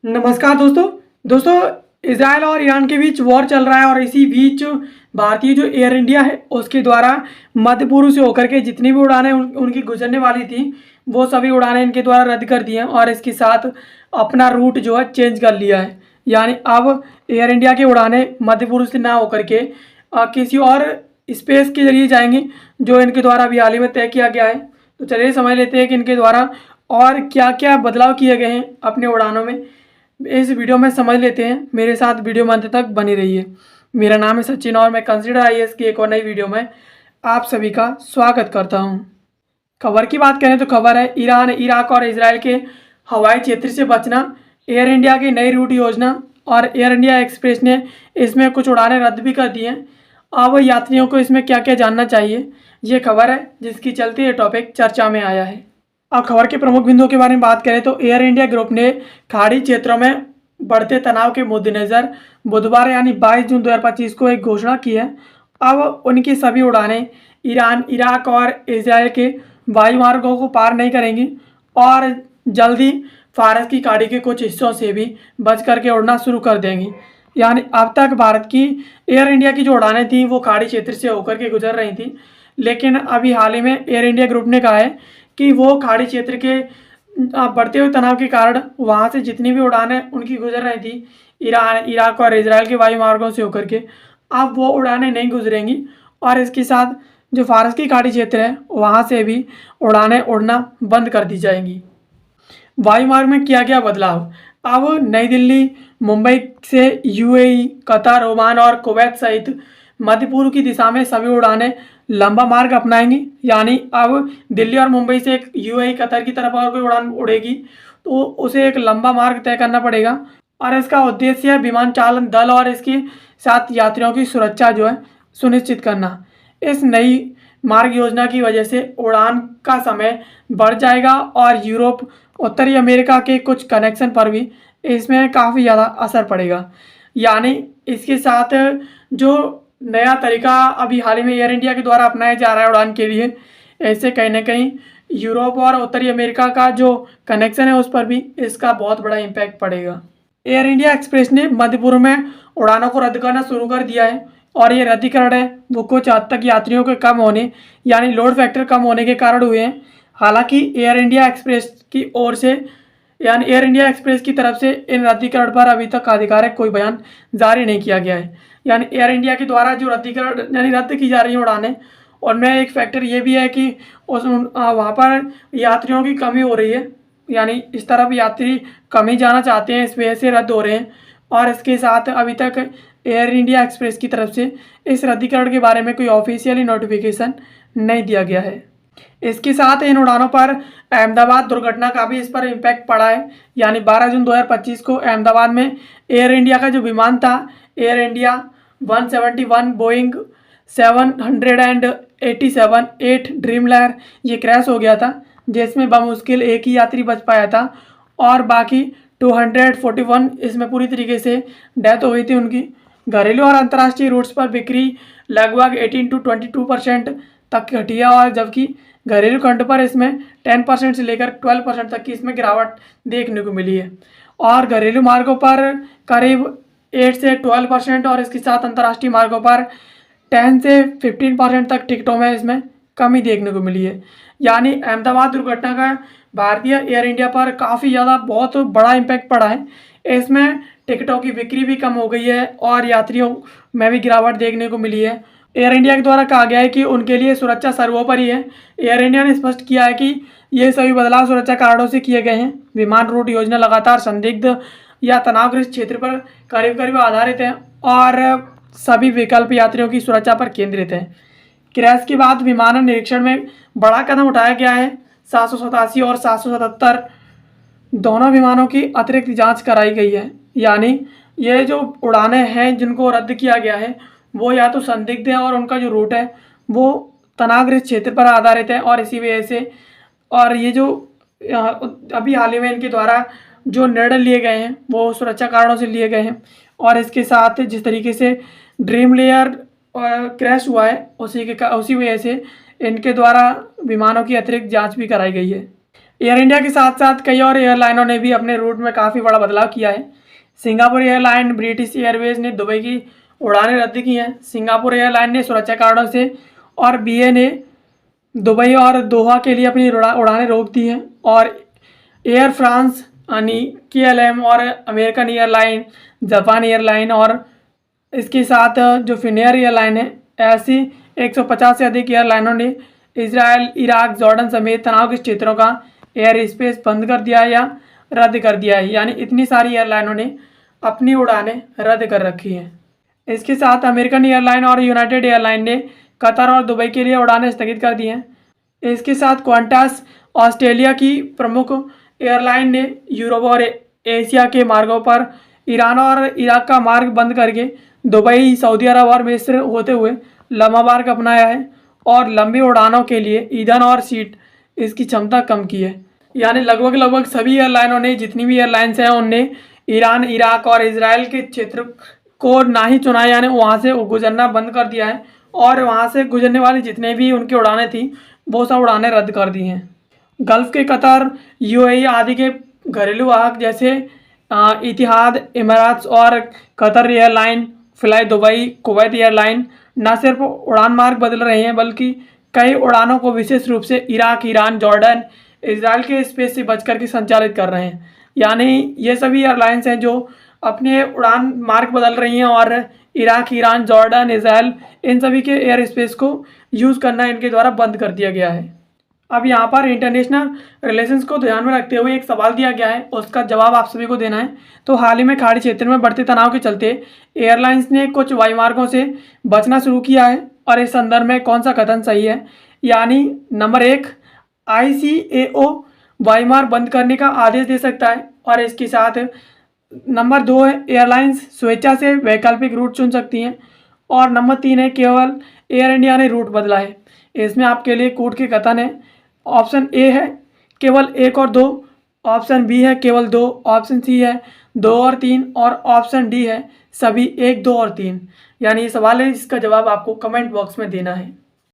नमस्कार दोस्तों। दोस्तों, इजराइल और ईरान के बीच वॉर चल रहा है और इसी बीच भारतीय जो एयर इंडिया है उसके द्वारा मध्य पूर्व से होकर के जितनी भी उड़ानें उनकी गुजरने वाली थी वो सभी उड़ानें इनके द्वारा रद्द कर दी हैं और इसके साथ अपना रूट जो है चेंज कर लिया है। यानी अब एयर इंडिया की उड़ानें मध्य पूर्व से ना होकर के किसी और स्पेस के जरिए जाएंगी जो इनके द्वारा अभी हाल ही में तय किया गया है। तो चलिए समझ लेते हैं कि इनके द्वारा और क्या क्या बदलाव किए गए हैं अपने उड़ानों में। इस वीडियो में समझ लेते हैं, मेरे साथ वीडियो में अंत तक बनी रहिए। मेरा नाम है सचिन और मैं कंसिडर आईएएस की एक और नई वीडियो में आप सभी का स्वागत करता हूं। खबर की बात करें तो खबर है ईरान, इराक और इजराइल के हवाई क्षेत्र से बचना। एयर इंडिया की नई रूट योजना और एयर इंडिया एक्सप्रेस ने इसमें कुछ उड़ानें रद्द भी कर दी हैं। अब यात्रियों को इसमें क्या क्या जानना चाहिए, ये खबर है जिसकी चलते ये टॉपिक चर्चा में आया है। अब खबर के प्रमुख बिंदुओं के बारे में बात करें तो एयर इंडिया ग्रुप ने खाड़ी क्षेत्रों में बढ़ते तनाव के मद्देनजर बुधवार यानी 22 जून 2025 को एक घोषणा की है। अब उनकी सभी उड़ानें ईरान, इराक और इजराइल के वायुमार्गों को पार नहीं करेंगी और जल्दी फारस की खाड़ी के कुछ हिस्सों से भी बच करके उड़ना शुरू कर देंगी। यानी अब तक भारत की एयर इंडिया की जो उड़ानें थी वो खाड़ी क्षेत्र से होकर के गुजर रही थी, लेकिन अभी हाल ही में एयर इंडिया ग्रुप ने कहा है कि वो खाड़ी क्षेत्र के बढ़ते हुए तनाव के कारण वहाँ से जितनी भी उड़ानें उनकी गुजर रही थी ईरान, इराक और इजराइल के वायुमार्गों से होकर के, अब वो उड़ानें नहीं गुजरेंगी और इसके साथ जो फारस की खाड़ी क्षेत्र है वहाँ से भी उड़ानें उड़ना बंद कर दी जाएंगी। वायुमार्ग में किया गया बदलाव। अब नई दिल्ली, मुंबई से यूएई, कतर, ओमान और कुवैत सहित मध्य पूर्व की दिशा में सभी उड़ानें लंबा मार्ग अपनाएंगी। यानी अब दिल्ली और मुंबई से एक यूएई, कतर की तरफ अगर कोई उड़ान उड़ेगी तो उसे एक लंबा मार्ग तय करना पड़ेगा और इसका उद्देश्य है विमान चालन दल और इसके साथ यात्रियों की सुरक्षा जो है सुनिश्चित करना। इस नई मार्ग योजना की वजह से उड़ान का समय बढ़ जाएगा और यूरोप, उत्तरी अमेरिका के कुछ कनेक्शन पर भी इसमें काफ़ी ज़्यादा असर पड़ेगा। यानी इसके साथ जो नया तरीका अभी हाल ही में एयर इंडिया के द्वारा अपनाया जा रहा है उड़ान के लिए, ऐसे कहीं ना कहीं यूरोप और उत्तरी अमेरिका का जो कनेक्शन है उस पर भी इसका बहुत बड़ा इम्पैक्ट पड़ेगा। एयर इंडिया एक्सप्रेस ने मध्य पूर्व में उड़ानों को रद्द करना शुरू कर दिया है और ये रद्दीकरण है वो कुछ हद तक यात्रियों के कम होने यानी लोड फैक्टर कम होने के कारण हुए हैं। हालांकि एयर इंडिया एक्सप्रेस की ओर से यानी एयर इंडिया एक्सप्रेस की तरफ से इन रद्दीकरण पर अभी तक आधिकारिक कोई बयान जारी नहीं किया गया है। यानी एयर इंडिया के द्वारा जो रद्दीकरण यानी रद्द की जा रही है उड़ानें, उनमें एक फैक्टर ये भी है कि वहाँ पर यात्रियों की कमी हो रही है। यानी इस तरफ यात्री कम ही जाना चाहते हैं, इस वजह से रद्द हो रहे हैं और इसके साथ अभी तक एयर इंडिया एक्सप्रेस की तरफ से इस रद्दीकरण के बारे में कोई ऑफिशियली नोटिफिकेशन नहीं दिया गया है। इसके साथ इन उड़ानों पर अहमदाबाद दुर्घटना का भी इस पर इम्पैक्ट पड़ा है। यानी 12 जून 2025 को अहमदाबाद में एयर इंडिया का जो विमान था air India 171 Boeing 787 8 dream layer, ये क्रैश हो गया था जिसमें बमुश्किल एक ही यात्री बच पाया था और बाकी 241 इसमें पूरी तरीके से डेथ हो गई थी उनकी। घरेलू और अंतर्राष्ट्रीय रूट्स पर बिक्री लगभग 18 to 22% तक घटी है और जबकि घरेलू खंड पर इसमें 10% से लेकर 12% तक की इसमें गिरावट देखने को मिली है और घरेलू मार्गों पर करीब 8 से 12% और इसके साथ अंतर्राष्ट्रीय मार्गों पर 10 से 15% तक टिकटों में इसमें कमी देखने को मिली है। यानी अहमदाबाद दुर्घटना का भारतीय एयर इंडिया पर काफ़ी ज़्यादा बहुत बड़ा इम्पैक्ट पड़ा है। इसमें टिकटों की बिक्री भी कम हो गई है और यात्रियों में भी गिरावट देखने को मिली है। एयर इंडिया के द्वारा कहा गया है कि उनके लिए सुरक्षा सर्वोपरि है। एयर इंडिया ने स्पष्ट किया है कि ये सभी बदलाव सुरक्षा कारणों से किए गए हैं। विमान रूट योजना लगातार संदिग्ध या तनावग्रस्त क्षेत्र पर करीब करीब आधारित है और सभी विकल्प यात्रियों की सुरक्षा पर केंद्रित है। क्रैश के बाद विमानन निरीक्षण में बड़ा कदम उठाया गया है। 787 और 777 दोनों विमानों की अतिरिक्त जांच कराई गई है। यानी ये जो उड़ानें हैं जिनको रद्द किया गया है वो या तो संदिग्ध है और उनका जो रूट है वो तनावग्रस्त क्षेत्र पर आधारित है और इसी वजह से और ये जो अभी हाल ही में इनके द्वारा जो निर्णय लिए गए हैं वो सुरक्षा कारणों से लिए गए हैं और इसके साथ जिस तरीके से ड्रीम लेयर क्रैश हुआ है उसी वजह से इनके द्वारा विमानों की अतिरिक्त जांच भी कराई गई है। एयर इंडिया के साथ साथ कई और एयरलाइनों ने भी अपने रूट में काफ़ी बड़ा बदलाव किया है। सिंगापुर एयरलाइन, ब्रिटिश एयरवेज ने दुबई की उड़ानें रद्द की हैं। सिंगापुर एयरलाइन ने सुरक्षा कारणों से और BA ने दुबई और दोहा के लिए अपनी उड़ानें रोक दी हैं। और एयर फ्रांस यानी KLM और अमेरिकन एयरलाइन, जापान एयरलाइन और इसके साथ जो फिनेयर एयरलाइन है, ऐसी 150 से अधिक एयरलाइनों ने इजराइल, इराक, जॉर्डन समेत तनाव के क्षेत्रों का एयर स्पेस बंद कर दिया है या रद्द कर दिया है। यानी इतनी सारी एयरलाइनों ने अपनी उड़ानें रद्द कर रखी हैं। इसके साथ अमेरिकन एयरलाइन और यूनाइटेड एयरलाइन ने कतर और दुबई के लिए उड़ानें स्थगित कर दी हैं। इसके साथ क्वांटास ऑस्ट्रेलिया की प्रमुख एयरलाइन ने यूरोप और एशिया के मार्गों पर ईरान और इराक का मार्ग बंद करके दुबई, सऊदी अरब और मिस्र होते हुए लंबा मार्ग अपनाया है और लंबी उड़ानों के लिए ईंधन और सीट इसकी क्षमता कम की है। यानी लगभग सभी एयरलाइनों ने, जितनी भी एयरलाइंस हैं, उनने ईरान, इराक और इजराइल के क्षेत्र को ना ही चुना, यानी वहाँ से गुजरना बंद कर दिया है और वहाँ से गुजरने वाली जितने भी उनकी उड़ानें थी वो सब उड़ानें रद्द कर दी हैं। गल्फ़ के कतर, UAE आदि के घरेलू वाहक जैसे इतिहाद, इमारात्स और Qatar airline, fly Dubai, Kuwait airline न सिर्फ उड़ान मार्ग बदल रहे हैं बल्कि कई उड़ानों को विशेष रूप से इराक, ईरान, जॉर्डन, इजराइल के स्पेस से बच करके संचालित कर रहे हैं। यानी ये सभी एयरलाइंस हैं जो अपने उड़ान मार्ग बदल रही हैं और इराक, ईरान, जॉर्डन, इजराइल इन सभी के एयर स्पेस को यूज़ करना इनके द्वारा बंद कर दिया गया है। अब यहाँ पर इंटरनेशनल रिलेशंस को ध्यान में रखते हुए एक सवाल दिया गया है, उसका जवाब आप सभी को देना है। तो हाल ही में खाड़ी क्षेत्र में बढ़ते तनाव के चलते एयरलाइंस ने कुछ वायुमार्गों से बचना शुरू किया है और इस संदर्भ में कौन सा कथन सही है। यानी नंबर 1, ICAO वायुमार्ग बंद करने का आदेश दे सकता है और इसके साथ नंबर 2 है एयरलाइंस स्वेच्छा से वैकल्पिक रूट चुन सकती हैं और नंबर 3 है केवल एयर इंडिया ने रूट बदला है। इसमें आपके लिए कूट के कथन है। ऑप्शन A है केवल 1 और 2, ऑप्शन B है केवल 2, ऑप्शन C है 2 और 3 और ऑप्शन D है सभी 1, 2 और 3। यानी ये सवाल है जिसका जवाब आपको कमेंट बॉक्स में देना है।